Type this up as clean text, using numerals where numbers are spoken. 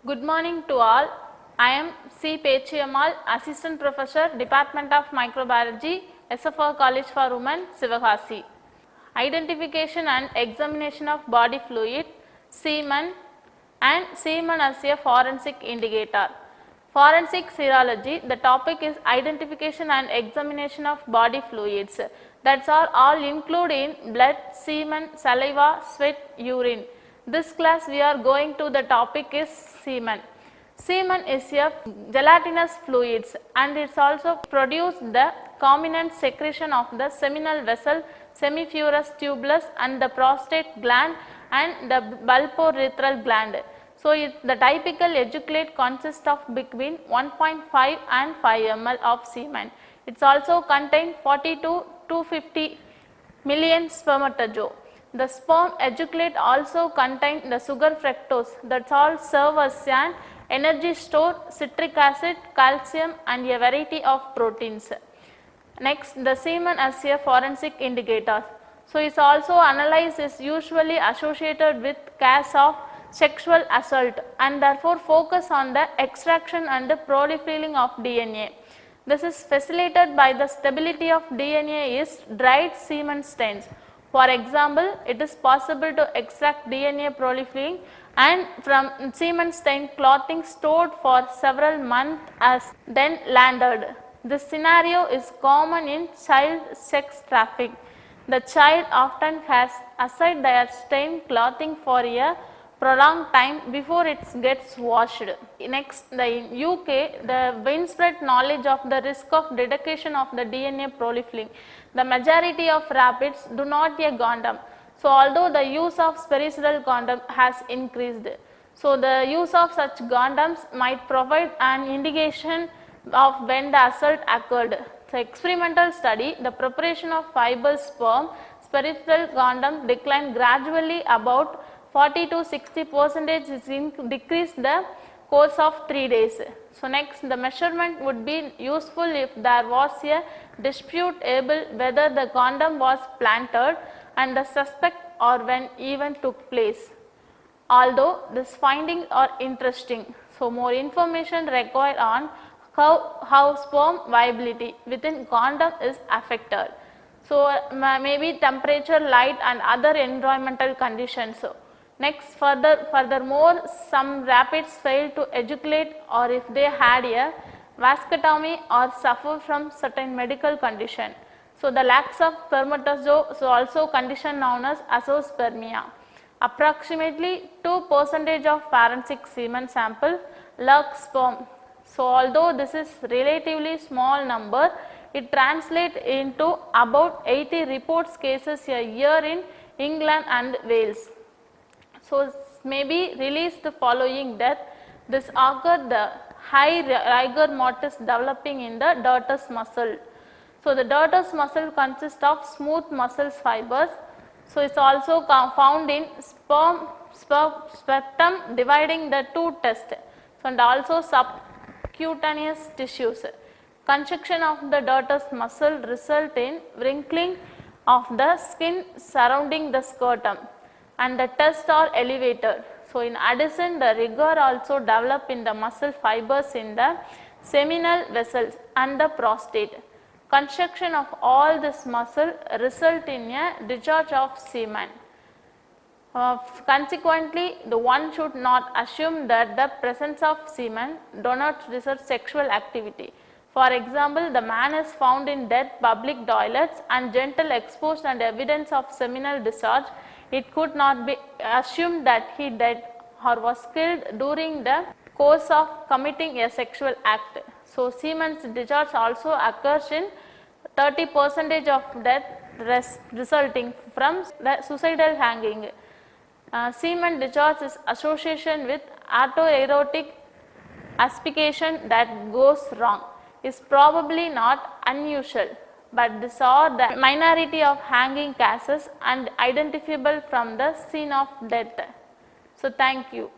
Good morning to all. I am Ms.C.Petchiammal, Assistant Professor, Department of Microbiology, SFR College for Women, Sivagasi. Identification and examination of body fluid, semen and semen as a forensic indicator. Forensic serology, the topic is identification and examination of body fluids. That's all include in blood, semen, saliva, sweat, urine. This class we are going to the topic is semen. Semen is a gelatinous fluids and it's also produce the combinant secretion of the seminal vessel, semifurous tubulus and the prostate gland and the bulbourethral gland. So, the typical ejaculate consists of between 1.5 and 5 ml of semen. It is also contain 40 to 250 million spermatozoa. The sperm ejaculate also contain the sugar fructose that all serve as an energy store, citric acid, calcium and a variety of proteins. Next, the semen as a forensic indicator. So, it is also analyzed is usually associated with case of sexual assault and therefore focus on the extraction and the profiling of DNA. This is facilitated by the stability of DNA is dried semen stains. For example, it is possible to extract DNA profiling and from semen stain clothing stored for several months as then landed. This scenario is common in child sex trafficking. The child often has aside their stained clothing for a prolonged time before it gets washed. Next, in UK, the widespread knowledge of the risk of detection of the DNA profiling. The majority of rapids do not a condom. So, although the use of spericidal condom has increased. So, the use of such condoms might provide an indication of when the assault occurred. So, experimental study, the preparation of fiber sperm, spericidal condom declined gradually about 40 to 60% is decreased the course of 3 days. So, next the measurement would be useful if there was a dispute able whether the condom was planted and the suspect or when event took place. Although this findings are interesting, so more information required on how sperm viability within condom is affected. So, maybe temperature, light and other environmental conditions. So, next furthermore some rapids fail to ejaculate or if they had a vasectomy or suffer from certain medical condition. So, the lack of spermatozoa is also condition known as azoospermia. Approximately 2% of forensic semen sample lack sperm. So, although this is relatively small number, it translates into about 80 reports cases a year in England and Wales. So, may be released following death. This occurred the high rigor mortis developing in the dartos muscle. So, the dartos muscle consists of smooth muscle fibers. So, it is also found in sperm dividing the two tests and also subcutaneous tissues. Constriction of the dartos muscle result in wrinkling of the skin surrounding the scrotum and the tests are elevated. So, in addition the rigor also develop in the muscle fibers in the seminal vessels and the prostate. Constriction of all this muscle result in a discharge of semen. Consequently, the one should not assume that the presence of semen do not result sexual activity. For example, the man is found in dead public toilets and genital exposed and evidence of seminal discharge. It could not be assumed that he died or was killed during the course of committing a sexual act. So, semen's discharge also occurs in 30% of death resulting from the suicidal hanging. Semen discharge is association with autoerotic aspiration that goes wrong is probably not unusual, but these are the minority of hanging cases and identifiable from the scene of death. So, thank you.